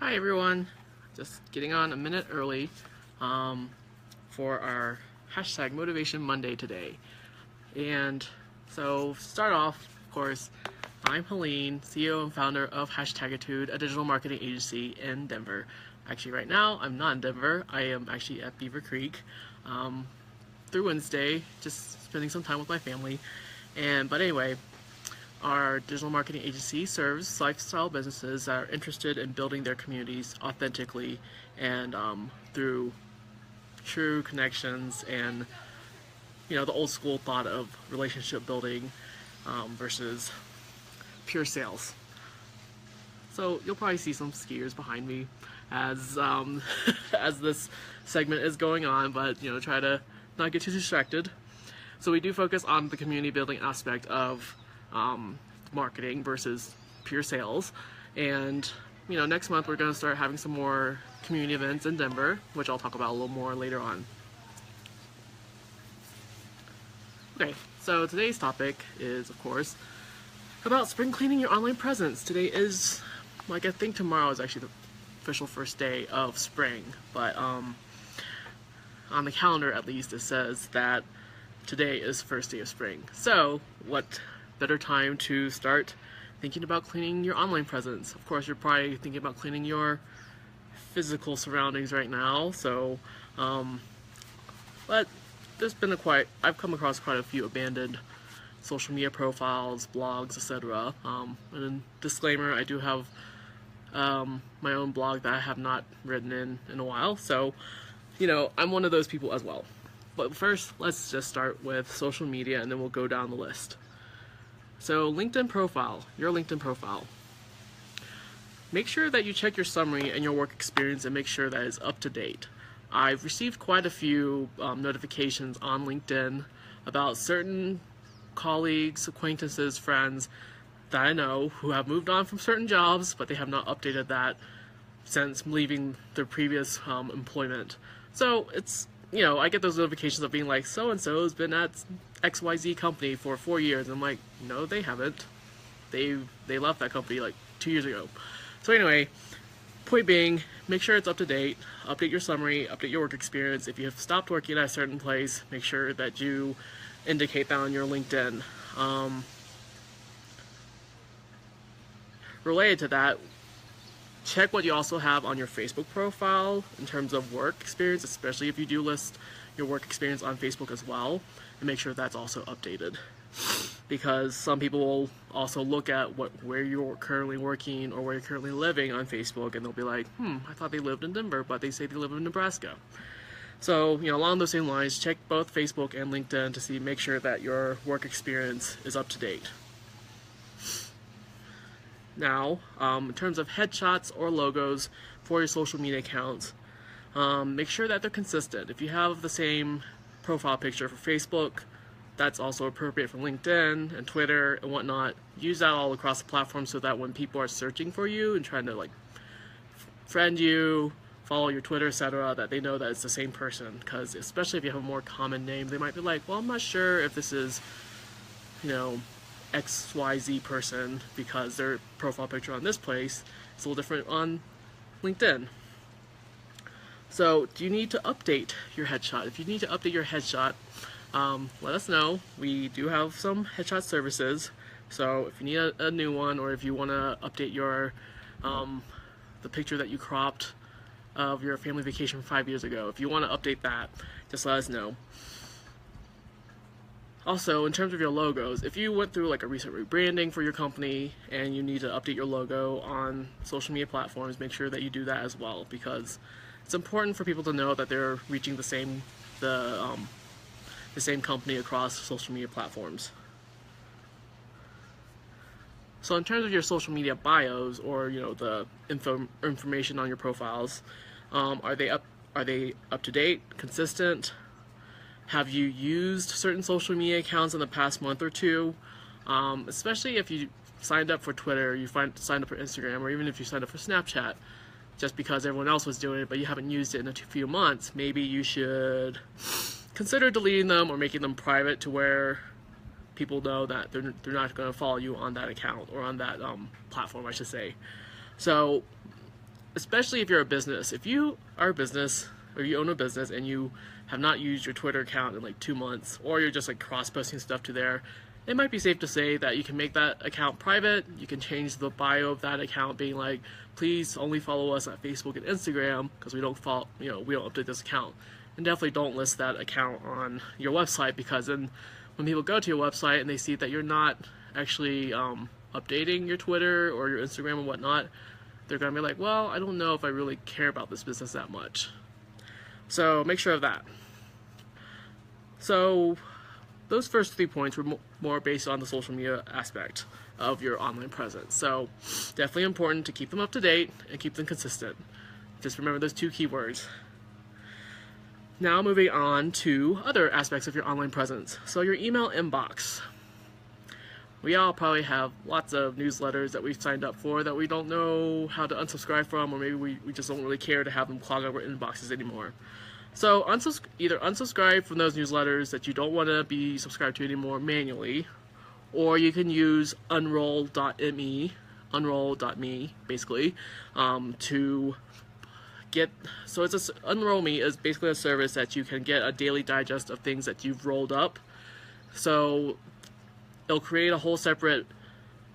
Hi everyone, just getting on a minute early for our hashtag Motivation Monday today. And so, start off, of course, I'm Helene, CEO and founder of Hashtagitude, a digital marketing agency in Denver. Actually, right now, I'm not in Denver. I am actually at Beaver Creek through Wednesday, just spending some time with my family. But anyway, our digital marketing agency serves lifestyle businesses that are interested in building their communities authentically and through true connections and the old school thought of relationship building versus pure sales. So you'll probably see some skiers behind me as as this segment is going on, but try to not get too distracted. So we do focus on the community building aspect of marketing versus pure sales. And next month we're going to start having some more community events in Denver, which I'll talk about a little more later on. Okay, so today's topic is, of course, about spring cleaning your online presence. Today is, I think tomorrow is actually the official first day of spring, but on the calendar at least it says that today is first day of spring. So what better time to start thinking about cleaning your online presence? Of course, you're probably thinking about cleaning your physical surroundings right now. So, but I've come across quite a few abandoned social media profiles, blogs, etc. And disclaimer, I do have my own blog that I have not written in a while. So, I'm one of those people as well. But first, let's just start with social media and then we'll go down the list. So LinkedIn profile, your LinkedIn profile. Make sure that you check your summary and your work experience and make sure that it's up to date. I've received quite a few notifications on LinkedIn about certain colleagues, acquaintances, friends that I know who have moved on from certain jobs, but they have not updated that since leaving their previous employment. So it's I get those notifications of being like, so-and-so has been at XYZ company for 4 years. I'm like, no, they haven't. They left that company like 2 years ago. So anyway, point being, make sure it's up to date. Update your summary, update your work experience. If you have stopped working at a certain place, make sure that you indicate that on your LinkedIn. Related to that, check what you also have on your Facebook profile in terms of work experience, especially if you do list your work experience on Facebook as well, and make sure that's also updated. Because some people will also look at where you're currently working or where you're currently living on Facebook, and they'll be like, I thought they lived in Denver, but they say they live in Nebraska. So, along those same lines, check both Facebook and LinkedIn to make sure that your work experience is up to date. Now, in terms of headshots or logos for your social media accounts, make sure that they're consistent. If you have the same profile picture for Facebook, that's also appropriate for LinkedIn and Twitter and whatnot. Use that all across the platform so that when people are searching for you and trying to friend you, follow your Twitter, etc., that they know that it's the same person. Because especially if you have a more common name, they might be like, well, I'm not sure if this is, XYZ person because their profile picture on this place is a little different on LinkedIn. So, do you need to update your headshot? If you need to update your headshot, let us know. We do have some headshot services. So, if you need a new one, or if you want to update your the picture that you cropped of your family vacation from 5 years ago, if you want to update that, just let us know. Also, in terms of your logos, if you went through a recent rebranding for your company and you need to update your logo on social media platforms, make sure that you do that as well, because it's important for people to know that they're reaching the same company across social media platforms. So in terms of your social media bios or the information on your profiles, are they up to date, consistent? Have you used certain social media accounts in the past month or two? Especially if you signed up for Twitter, you signed up for Instagram, or even if you signed up for Snapchat, just because everyone else was doing it, but you haven't used it in a few months, maybe you should consider deleting them or making them private to where people know that they're not going to follow you on that account or on that platform, I should say. So especially if you're a business. If you are a business or you own a business and you have not used your Twitter account in like 2 months, or you're just like cross-posting stuff to there, it might be safe to say that you can make that account private. You can change the bio of that account being like, please only follow us at Facebook and Instagram because we don't follow, we don't update this account. And definitely don't list that account on your website, because then when people go to your website and they see that you're not actually updating your Twitter or your Instagram and whatnot, they're going to be like, well, I don't know if I really care about this business that much. So make sure of that. So those first 3 points were more based on the social media aspect of your online presence. So definitely important to keep them up to date and keep them consistent. Just remember those 2 keywords. Now moving on to other aspects of your online presence. So your email inbox. We all probably have lots of newsletters that we've signed up for that we don't know how to unsubscribe from, or maybe we just don't really care to have them clog our inboxes anymore. So either unsubscribe from those newsletters that you don't want to be subscribed to anymore manually, or you can use unroll.me basically, to get, so Unroll.me is basically a service that you can get a daily digest of things that you've rolled up. So it'll create a whole separate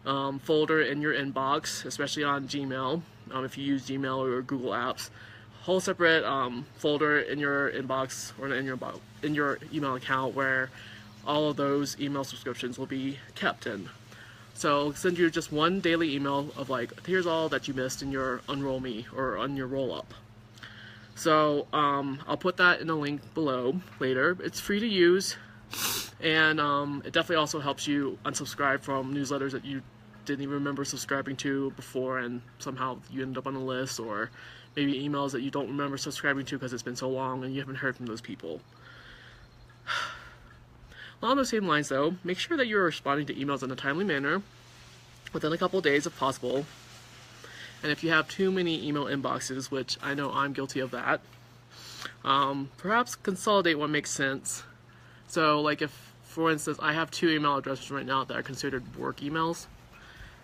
folder in your inbox, especially on Gmail, if you use Gmail or Google Apps. Whole separate folder in your inbox or in your email account where all of those email subscriptions will be kept in. So it'll send you just one daily email of like, here's all that you missed in your Unroll.me or on your roll-up. So I'll put that in a link below later. It's free to use, and it definitely also helps you unsubscribe from newsletters that you didn't even remember subscribing to before, and somehow you ended up on a list, or maybe emails that you don't remember subscribing to because it's been so long and you haven't heard from those people. Along those same lines though, make sure that you're responding to emails in a timely manner within a couple of days if possible. And if you have too many email inboxes, which I know I'm guilty of that, perhaps consolidate what makes sense. So like if, for instance, I have 2 email addresses right now that are considered work emails,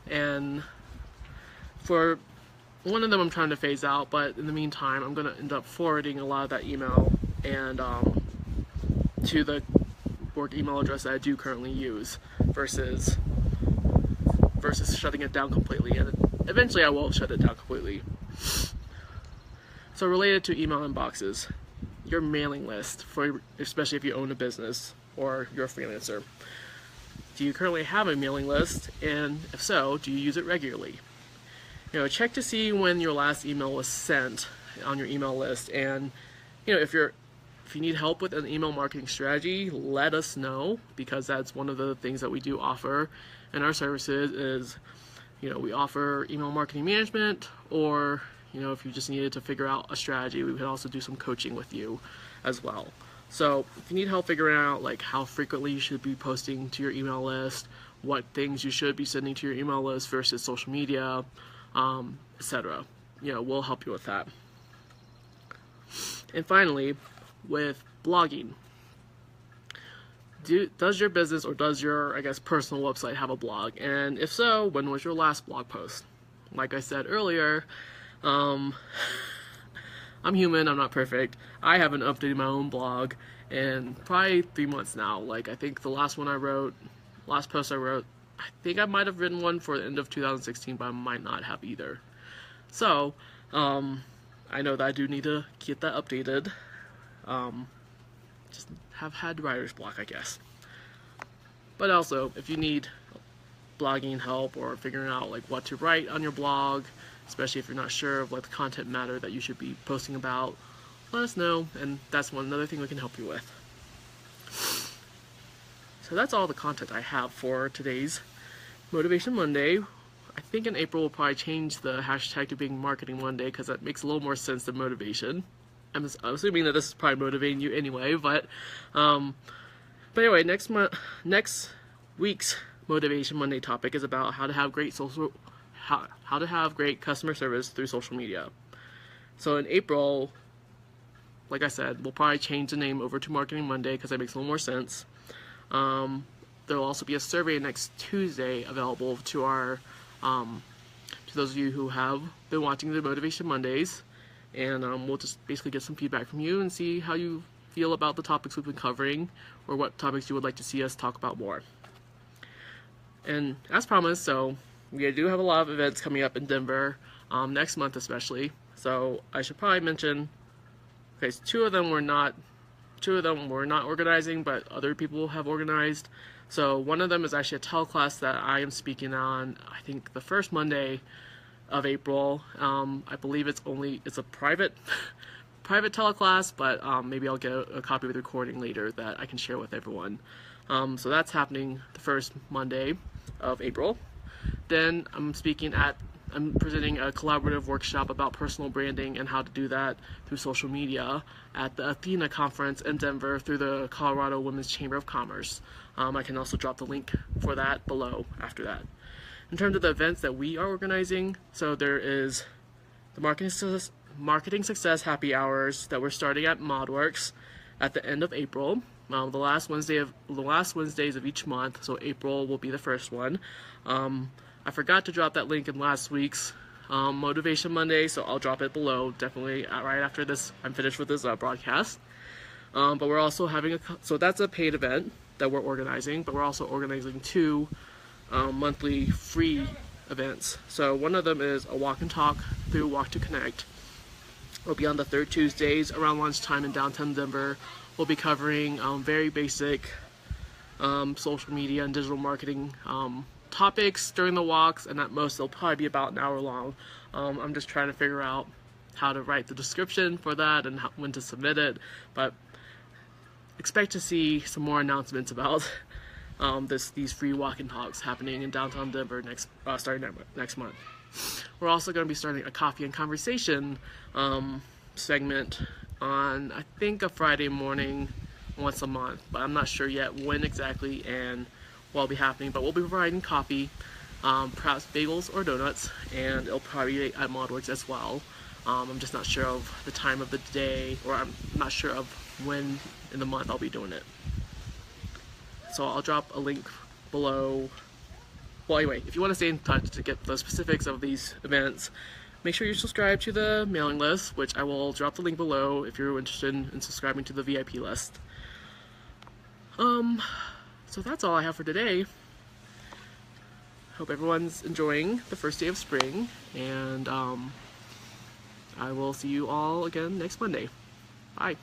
and for one of them I'm trying to phase out, but in the meantime I'm going to end up forwarding a lot of that email and to the work email address that I do currently use versus shutting it down completely. And eventually I will shut it down completely. So related to email inboxes, your mailing list, especially if you own a business or you're a freelancer. Do you currently have a mailing list? And if so, do you use it regularly? Check to see when your last email was sent on your email list, and if you need help with an email marketing strategy, let us know, because that's one of the things that we do offer in our services is, we offer email marketing management, or, if you just needed to figure out a strategy, we can also do some coaching with you as well. So if you need help figuring out like how frequently you should be posting to your email list, what things you should be sending to your email list versus social media, etc., we'll help you with that. And finally, with blogging, does your business or does your, personal website have a blog? And if so, when was your last blog post? Like I said earlier, I'm human, I'm not perfect. I haven't updated my own blog in probably 3 months now. Like, I think the last post I wrote, I think I might have written one for the end of 2016, but I might not have either. So, I know that I do need to get that updated. Just have had writer's block, I guess. But also, if you need blogging help or figuring out like what to write on your blog, especially if you're not sure of what the content matter that you should be posting about, let us know, and that's another thing we can help you with. So that's all the content I have for today's Motivation Monday. I think in April we'll probably change the hashtag to being Marketing Monday, because that makes a little more sense than motivation. I'm assuming that this is probably motivating you anyway, but anyway, next week's Motivation Monday topic is about how to have great customer service through social media. So in April, like I said, we'll probably change the name over to Marketing Monday because that makes a little more sense. There will also be a survey next Tuesday available to our to those of you who have been watching the Motivation Mondays, and we'll just basically get some feedback from you and see how you feel about the topics we've been covering, or what topics you would like to see us talk about more. And as promised, so we do have a lot of events coming up in Denver next month especially. So I should probably mention, okay, two of them were not organizing, but other people have organized. So one of them is actually a teleclass that I am speaking on, I think the first Monday of April. I believe it's a private teleclass, but maybe I'll get a copy of the recording later that I can share with everyone. So that's happening the first Monday of April. Then I'm presenting a collaborative workshop about personal branding and how to do that through social media at the Athena conference in Denver through the Colorado Women's Chamber of Commerce. I can also drop the link for that below after that. In terms of the events that we are organizing, so there is the Marketing Success Happy Hours that we're starting at ModWorks at the end of April. The last Wednesdays of each month, so April will be the first one. I forgot to drop that link in last week's Motivation Monday, so I'll drop it below, definitely right after this. I'm finished with this broadcast. But we're also having so that's a paid event that we're organizing, but we're also organizing two monthly free events. So one of them is a walk and talk through Walk to Connect. It'll be on the third Tuesdays around lunchtime in downtown Denver. We'll be covering very basic social media and digital marketing topics during the walks, and at most they'll probably be about an hour long. I'm just trying to figure out how to write the description for that and when to submit it, but expect to see some more announcements about these free walk and talks happening in downtown Denver starting next month. We're also going to be starting a coffee and conversation segment on, I think, a Friday morning once a month, but I'm not sure yet when exactly and what will be happening. But we'll be providing coffee, perhaps bagels or donuts, and it'll probably be at ModWorks as well. I'm just not sure of the time of the day, or I'm not sure of when in the month I'll be doing it. So I'll drop a link below. Well, anyway, if you want to stay in touch to get the specifics of these events, make sure you subscribe to the mailing list, which I will drop the link below if you're interested in subscribing to the VIP list. So that's all I have for today. Hope everyone's enjoying the first day of spring, and I will see you all again next Monday. Bye.